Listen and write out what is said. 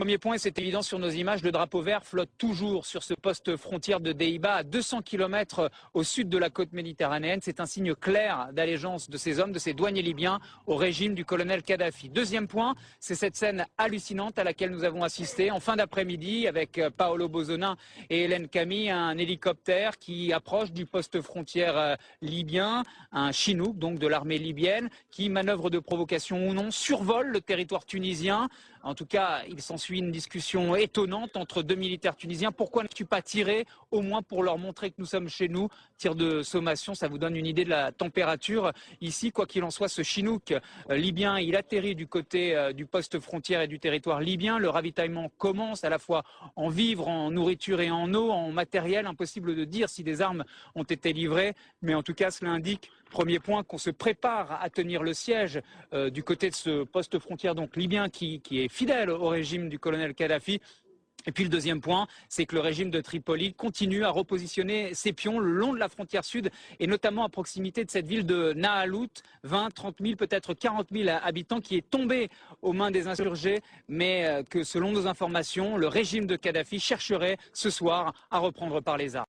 Premier point, c'est évident sur nos images, le drapeau vert flotte toujours sur ce poste frontière de Deiba, à 200 km au sud de la côte méditerranéenne. C'est un signe clair d'allégeance de ces hommes, de ces douaniers libyens, au régime du colonel Kadhafi. Deuxième point, c'est cette scène hallucinante à laquelle nous avons assisté en fin d'après-midi avec Paolo Bozonin et Hélène Camille, un hélicoptère qui approche du poste frontière libyen, un Chinook donc de l'armée libyenne, qui, manœuvre de provocation ou non, survole le territoire tunisien. En tout cas, il s'ensuit une discussion étonnante entre deux militaires tunisiens. Pourquoi n'as-tu pas tiré, au moins pour leur montrer que nous sommes chez nous? Tir de sommation, ça vous donne une idée de la température ici. Quoi qu'il en soit, ce Chinook libyen, il atterrit du côté du poste frontière et du territoire libyen. Le ravitaillement commence à la fois en vivres, en nourriture et en eau, en matériel. Impossible de dire si des armes ont été livrées, mais en tout cas, cela indique, premier point, qu'on se prépare à tenir le siège du côté de ce poste frontière donc libyen qui est fidèle au régime du colonel Kadhafi. Et puis le deuxième point, c'est que le régime de Tripoli continue à repositionner ses pions le long de la frontière sud et notamment à proximité de cette ville de Naalout, 20, 30 000, peut-être 40 000 habitants qui est tombé aux mains des insurgés, mais que selon nos informations, le régime de Kadhafi chercherait ce soir à reprendre par les armes.